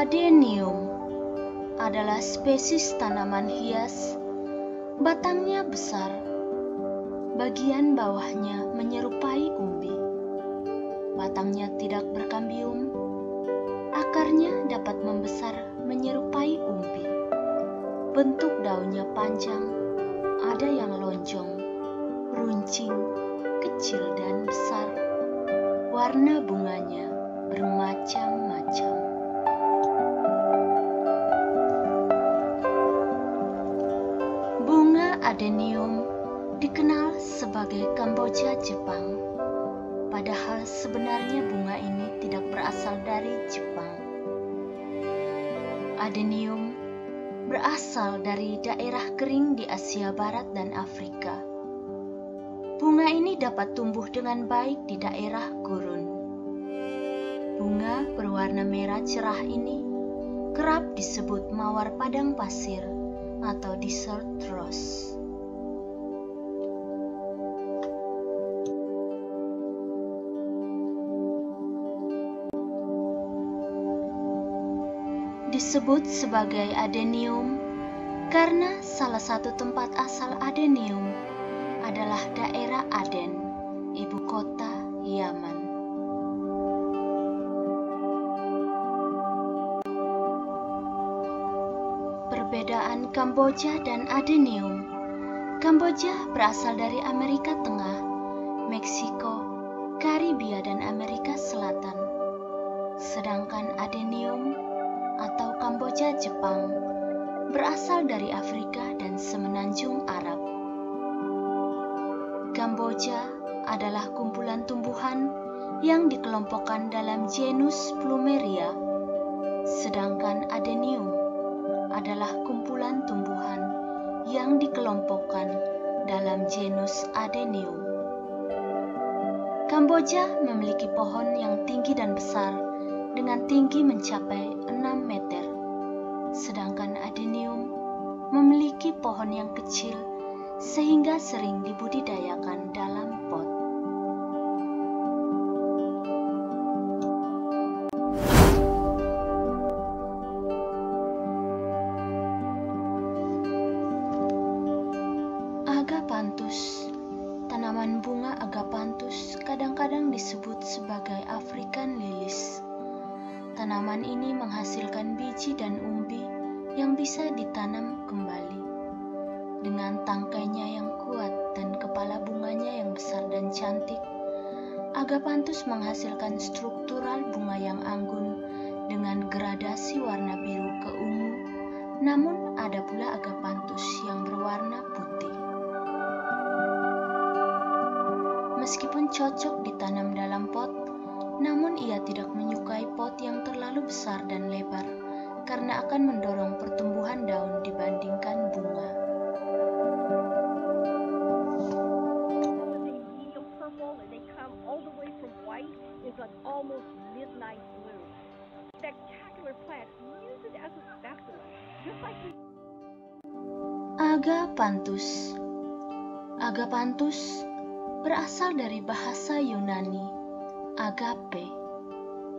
Adenium adalah spesies tanaman hias. Batangnya besar, bagian bawahnya menyerupai umbi. Batangnya tidak berkambium, akarnya dapat membesar menyerupai umbi. Bentuk daunnya panjang, ada yang lonjong, runcing, kecil dan besar. Warna bunganya bermacam-macam. Bunga adenium dikenal sebagai Kamboja Jepang, padahal sebenarnya bunga ini tidak berasal dari Jepang. Adenium berasal dari daerah kering di Asia Barat dan Afrika. Bunga ini dapat tumbuh dengan baik di daerah gurun. Bunga berwarna merah cerah ini kerap disebut mawar padang pasir atau desert rose. Disebut sebagai adenium karena salah satu tempat asal adenium adalah daerah Aden, ibu kota Yaman. Perbedaan Kamboja dan adenium. Kamboja berasal dari Amerika Tengah, Meksiko, Karibia dan Amerika Selatan. Sedangkan adenium atau Kamboja Jepang berasal dari Afrika dan semenanjung Arab. Kamboja adalah kumpulan tumbuhan yang dikelompokkan dalam genus Plumeria, sedangkan adenium adalah kumpulan tumbuhan yang dikelompokkan dalam genus Adenium. Kamboja memiliki pohon yang tinggi dan besar dengan tinggi mencapai 6 meter, sedangkan adenium memiliki pohon yang kecil sehingga sering dibudidayakan dalam pot. Agapanthus. Tanaman bunga agapanthus kadang-kadang disebut sebagai African lilies. Tanaman ini menghasilkan biji dan umbi yang bisa ditanam kembali. Dengan tangkainya yang kuat dan kepala bunganya yang besar dan cantik, agapanthus menghasilkan struktural bunga yang anggun dengan gradasi warna biru ke ungu. Namun ada pula agapanthus yang berwarna putih. Meskipun cocok ditanam dalam pot, namun ia tidak menyukai pot yang terlalu besar dan lebar karena akan mendorong pertumbuhan daun dibandingkan bunga. Agapanthus. Agapanthus berasal dari bahasa Yunani agape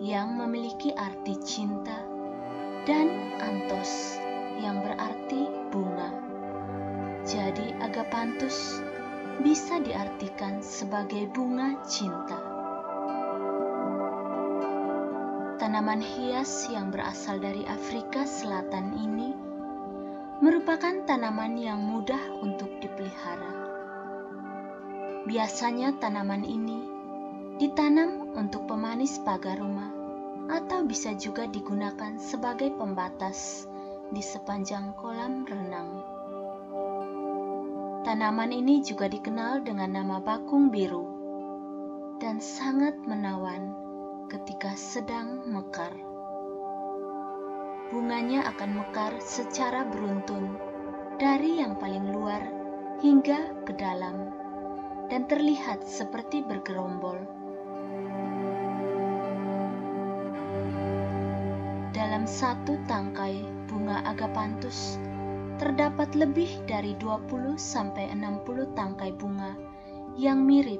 yang memiliki arti cinta dan anthos yang berarti bunga. Jadi agapanthus bisa diartikan sebagai bunga cinta. Tanaman hias yang berasal dari Afrika Selatan ini merupakan tanaman yang mudah untuk dipelihara. Biasanya tanaman ini ditanam untuk pemanis pagar rumah atau bisa juga digunakan sebagai pembatas di sepanjang kolam renang. Tanaman ini juga dikenal dengan nama bakung biru dan sangat menawan ketika sedang mekar. Bunganya akan mekar secara beruntun dari yang paling luar hingga ke dalam dan terlihat seperti bergerombol. Dalam satu tangkai bunga agapanthus terdapat lebih dari 20-60 tangkai bunga yang mirip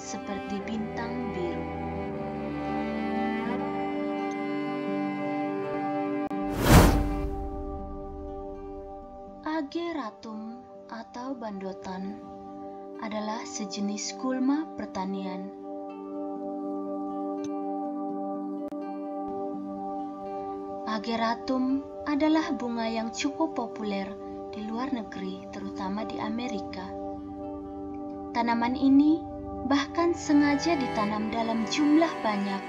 seperti bintang biru. Ageratum atau bandotan adalah sejenis gulma pertanian. Ageratum adalah bunga yang cukup populer di luar negeri, terutama di Amerika. Tanaman ini bahkan sengaja ditanam dalam jumlah banyak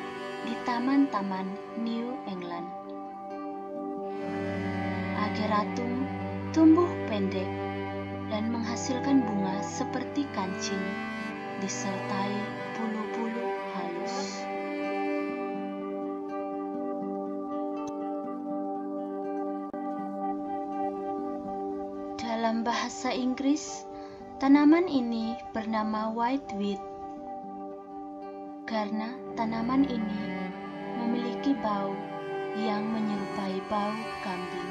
di taman-taman New England. Ageratum tumbuh pendek dan menghasilkan bunga seperti kancing, disertai bulu-bulu halus. Dalam bahasa Inggris, tanaman ini bernama whiteweed karena tanaman ini memiliki bau yang menyerupai bau kambing.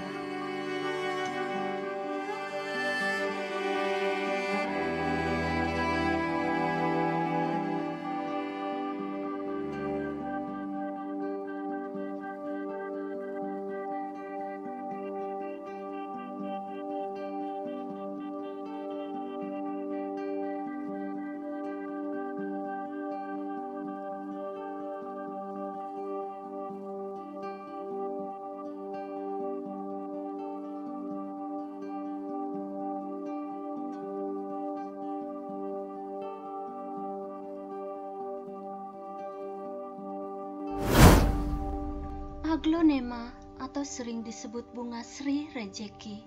Aglonema atau sering disebut bunga Sri Rejeki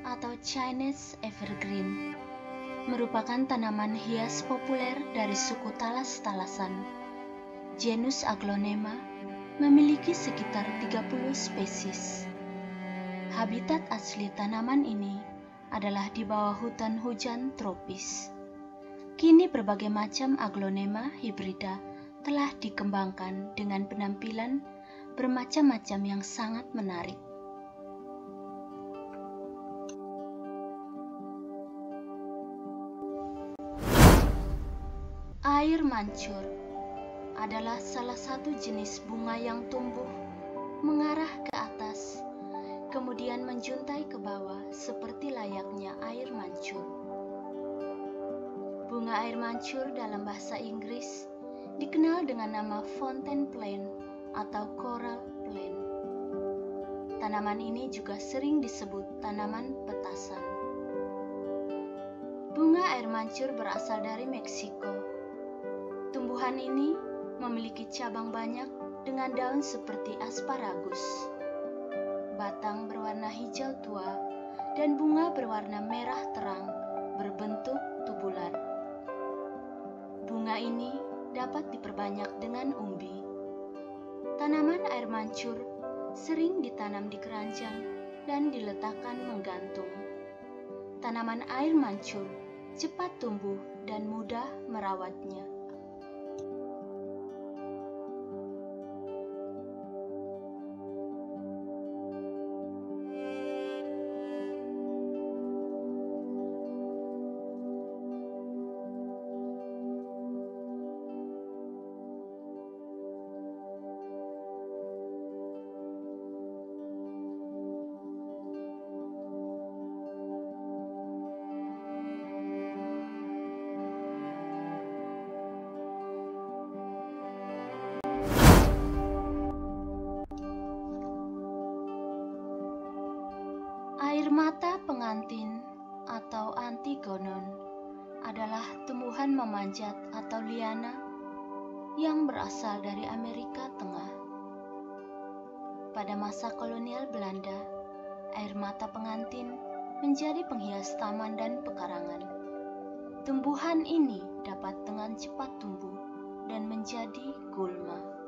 atau Chinese Evergreen merupakan tanaman hias populer dari suku talas-talasan. Genus Aglonema memiliki sekitar 30 spesies. Habitat asli tanaman ini adalah di bawah hutan hujan tropis. Kini berbagai macam Aglonema hibrida telah dikembangkan dengan penampilan bermacam-macam yang sangat menarik. Air mancur adalah salah satu jenis bunga yang tumbuh mengarah ke atas, kemudian menjuntai ke bawah seperti layaknya air mancur. Bunga air mancur dalam bahasa Inggris dikenal dengan nama fountain plant atau coral plant. Tanaman ini juga sering disebut tanaman petasan. Bunga air mancur berasal dari Meksiko. Tumbuhan ini memiliki cabang banyak dengan daun seperti asparagus. Batang berwarna hijau tua dan bunga berwarna merah terang berbentuk tubular. Bunga ini dapat diperbanyak dengan umbi. Tanaman air mancur sering ditanam di keranjang dan diletakkan menggantung. Tanaman air mancur cepat tumbuh dan mudah merawatnya. Air mata pengantin atau Antigonon adalah tumbuhan memanjat atau liana yang berasal dari Amerika Tengah. Pada masa kolonial Belanda, air mata pengantin menjadi penghias taman dan pekarangan. Tumbuhan ini dapat dengan cepat tumbuh dan menjadi gulma.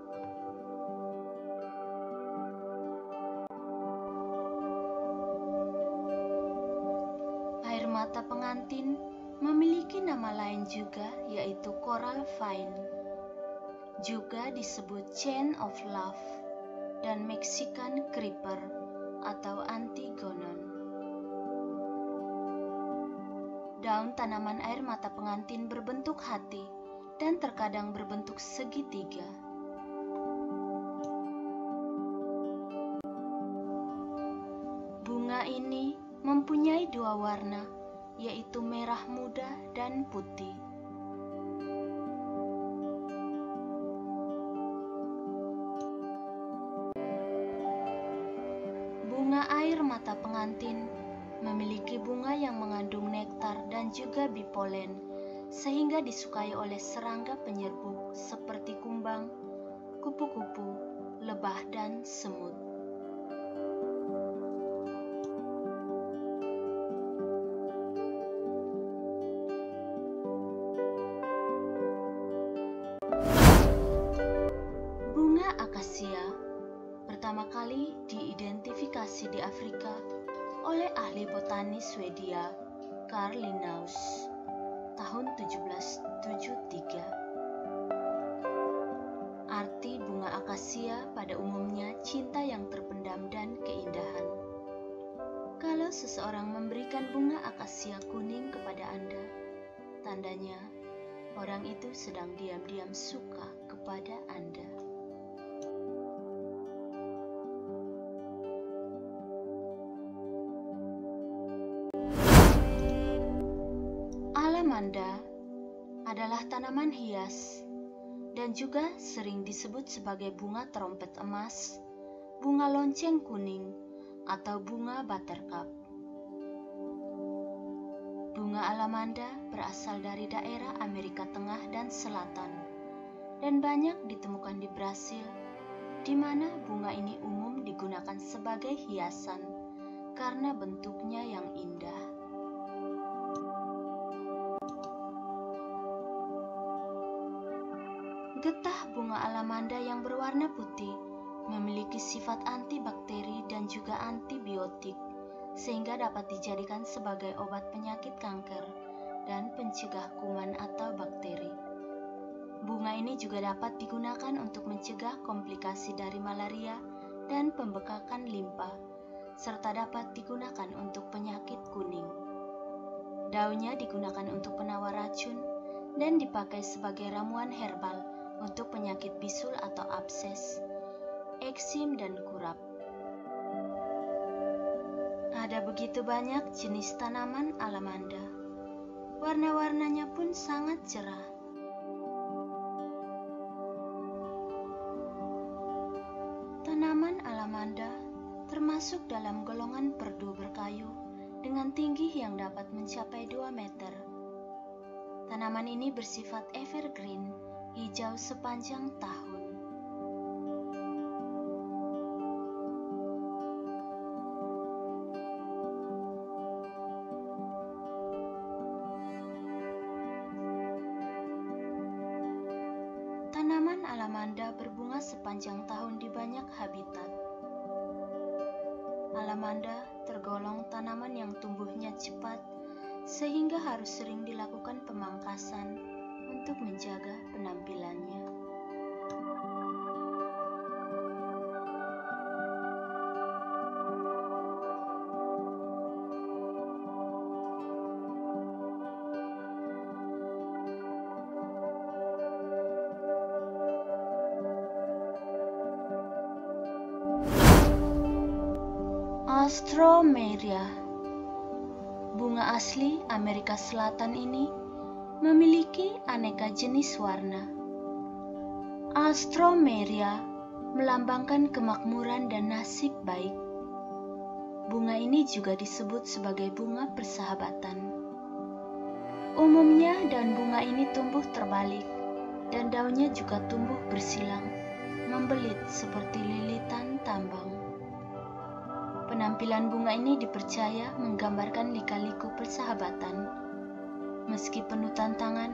Air mata pengantin memiliki nama lain juga, yaitu coral vine, juga disebut chain of love, dan Mexican creeper atau Antigonon. Daun tanaman air mata pengantin berbentuk hati dan terkadang berbentuk segitiga. Bunga ini mempunyai dua warna, yaitu merah muda dan putih. Bunga air mata pengantin memiliki bunga yang mengandung nektar dan juga bipolen, sehingga disukai oleh serangga penyerbuk seperti kumbang, kupu-kupu, lebah, dan semut. Bunga akasia pertama kali diidentifikasi di Afrika oleh ahli botanis Swedia Carl Linnaeus tahun 1773. Arti bunga akasia pada umumnya cinta yang terpendam dan keindahan. Kalau seseorang memberikan bunga akasia kuning kepada Anda, tandanya orang itu sedang diam-diam suka kepada Anda. Alamanda adalah tanaman hias dan juga sering disebut sebagai bunga trompet emas, bunga lonceng kuning, atau bunga buttercup. Bunga alamanda berasal dari daerah Amerika Tengah dan Selatan dan banyak ditemukan di Brasil, di mana bunga ini umum digunakan sebagai hiasan karena bentuknya yang indah. Getah bunga alamanda yang berwarna putih memiliki sifat antibakteri dan juga antibiotik, sehingga dapat dijadikan sebagai obat penyakit kanker dan pencegah kuman atau bakteri. Bunga ini juga dapat digunakan untuk mencegah komplikasi dari malaria dan pembekakan limpa, serta dapat digunakan untuk penyakit kuning. Daunnya digunakan untuk penawar racun dan dipakai sebagai ramuan herbal untuk penyakit bisul atau abses, eksim, dan kurap. Ada begitu banyak jenis tanaman alamanda. Warna-warnanya pun sangat cerah. Tanaman alamanda termasuk dalam golongan perdu berkayu dengan tinggi yang dapat mencapai 2 meter. Tanaman ini bersifat evergreen, hijau sepanjang tahun. Tanaman alamanda berbunga sepanjang tahun di banyak habitat. Alamanda tergolong tanaman yang tumbuhnya cepat, sehingga harus sering dilakukan pemangkasan untuk menjaga penampilannya. Alstroemeria, bunga asli Amerika Selatan ini memiliki aneka jenis warna. Alstroemeria melambangkan kemakmuran dan nasib baik. Bunga ini juga disebut sebagai bunga persahabatan. Umumnya daun bunga ini tumbuh terbalik dan daunnya juga tumbuh bersilang, membelit seperti lilitan tambang. Penampilan bunga ini dipercaya menggambarkan lika-liku persahabatan. Meski penuh tantangan,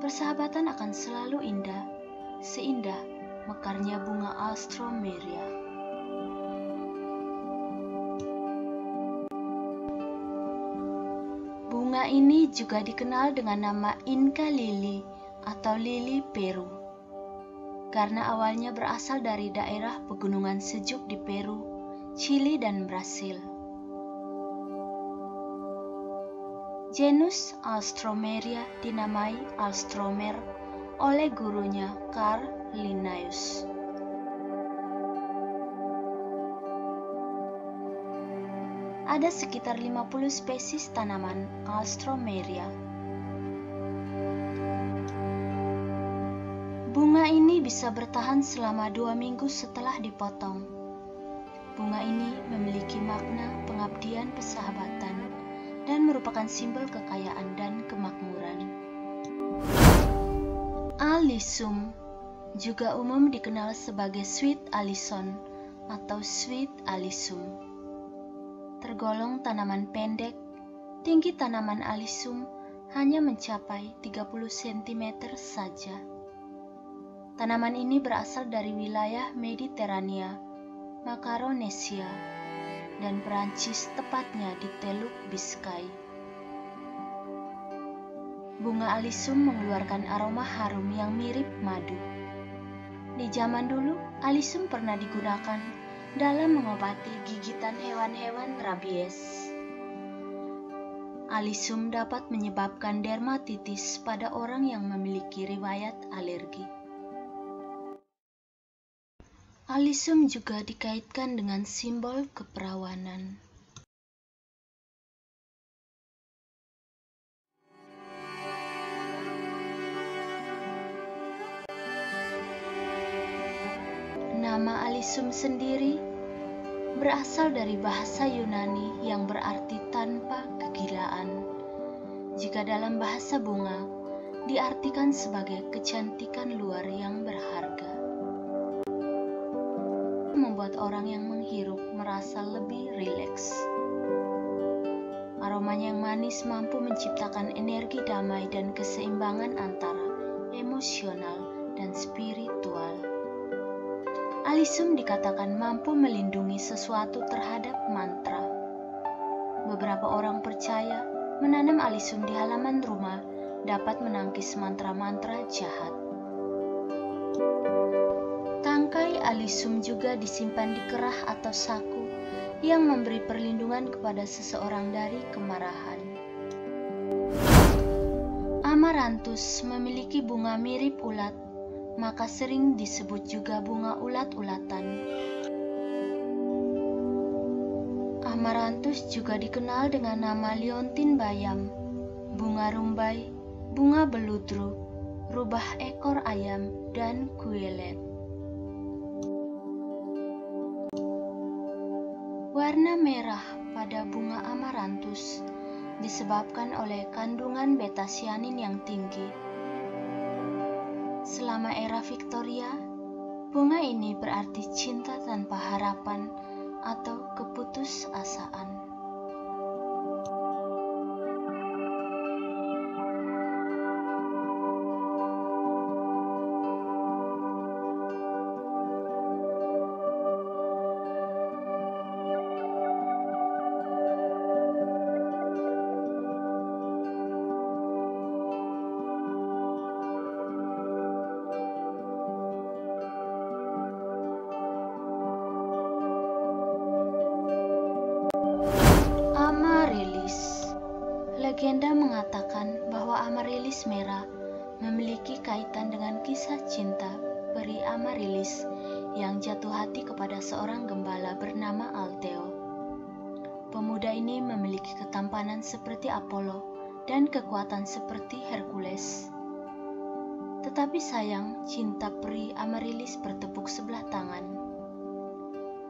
persahabatan akan selalu indah, seindah mekarnya bunga Alstroemeria. Bunga ini juga dikenal dengan nama Inca lily atau lili Peru, karena awalnya berasal dari daerah pegunungan sejuk di Peru, Chili, dan Brasil. Genus Alstroemeria dinamai Alstroemer oleh gurunya Carl Linnaeus. ada sekitar 50 spesies tanaman Alstroemeria. Bunga ini bisa bertahan selama 2 minggu setelah dipotong. Bunga ini memiliki makna pengabdian persahabatan dan merupakan simbol kekayaan dan kemakmuran. Alyssum juga umum dikenal sebagai Sweet Alyssum atau Sweet Alyssum. Tergolong tanaman pendek, tinggi tanaman Alyssum hanya mencapai 30 cm saja. Tanaman ini berasal dari wilayah Mediterania, Makaronesia, dan Perancis, tepatnya di Teluk Biscay. Bunga Alyssum mengeluarkan aroma harum yang mirip madu. Di zaman dulu, Alyssum pernah digunakan dalam mengobati gigitan hewan-hewan rabies. Alyssum dapat menyebabkan dermatitis pada orang yang memiliki riwayat alergi. Alyssum juga dikaitkan dengan simbol keperawanan. Nama Alyssum sendiri berasal dari bahasa Yunani yang berarti tanpa kegilaan. Jika dalam bahasa bunga, diartikan sebagai kecantikan luar yang berharga. Membuat orang yang menghirup merasa lebih rileks. Aromanya yang manis mampu menciptakan energi damai dan keseimbangan antara emosional dan spiritual. Alyssum dikatakan mampu melindungi sesuatu terhadap mantra. Beberapa orang percaya menanam Alyssum di halaman rumah dapat menangkis mantra-mantra jahat. Tangkai Alyssum juga disimpan di kerah atau saku yang memberi perlindungan kepada seseorang dari kemarahan. Amaranthus memiliki bunga mirip ulat, maka sering disebut juga bunga ulat-ulatan. Amaranthus juga dikenal dengan nama liontin bayam, bunga rumbai, bunga beludru, rubah ekor ayam, dan kuelet. Warna merah pada bunga amaranthus disebabkan oleh kandungan beta-cyanin yang tinggi. Selama era Victoria, bunga ini berarti cinta tanpa harapan atau keputusasaan. Legenda mengatakan bahwa Amaryllis merah memiliki kaitan dengan kisah cinta peri Amaryllis yang jatuh hati kepada seorang gembala bernama Alteo. Pemuda ini memiliki ketampanan seperti Apollo dan kekuatan seperti Hercules. Tetapi sayang, cinta peri Amaryllis bertepuk sebelah tangan.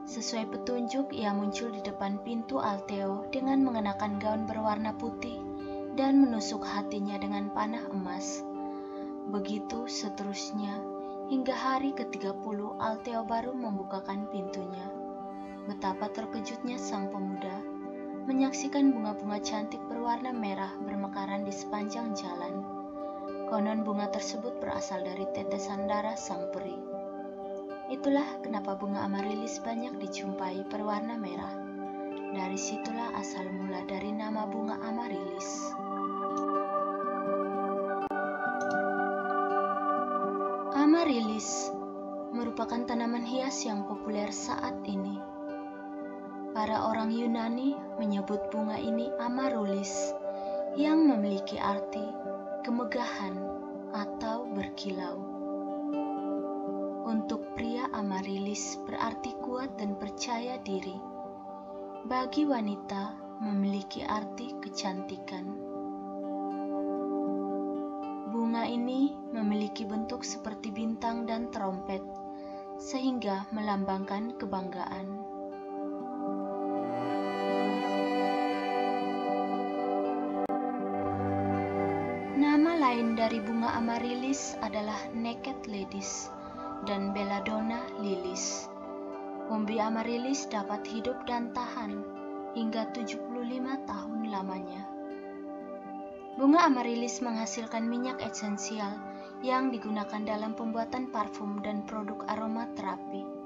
Sesuai petunjuk, ia muncul di depan pintu Alteo dengan mengenakan gaun berwarna putih dan menusuk hatinya dengan panah emas. Begitu seterusnya, hingga hari ke-30 Alteo baru membukakan pintunya. Betapa terkejutnya sang pemuda menyaksikan bunga-bunga cantik berwarna merah bermekaran di sepanjang jalan. Konon bunga tersebut berasal dari tetesan darah sang peri. Itulah kenapa bunga Amaryllis banyak dijumpai berwarna merah. Dari situlah asal mula dari nama bunga Amaryllis. Amaryllis merupakan tanaman hias yang populer saat ini. Para orang Yunani menyebut bunga ini Amaryllis yang memiliki arti kemegahan atau berkilau. Untuk pria, Amaryllis berarti kuat dan percaya diri. Bagi wanita, memiliki arti kecantikan. Bunga ini memiliki bentuk seperti bintang dan trompet, sehingga melambangkan kebanggaan. Nama lain dari bunga amaryllis adalah naked ladies dan belladonna lilies. Umbi amaryllis dapat hidup dan tahan hingga 75 tahun lamanya. Bunga amaryllis menghasilkan minyak esensial yang digunakan dalam pembuatan parfum dan produk aromaterapi.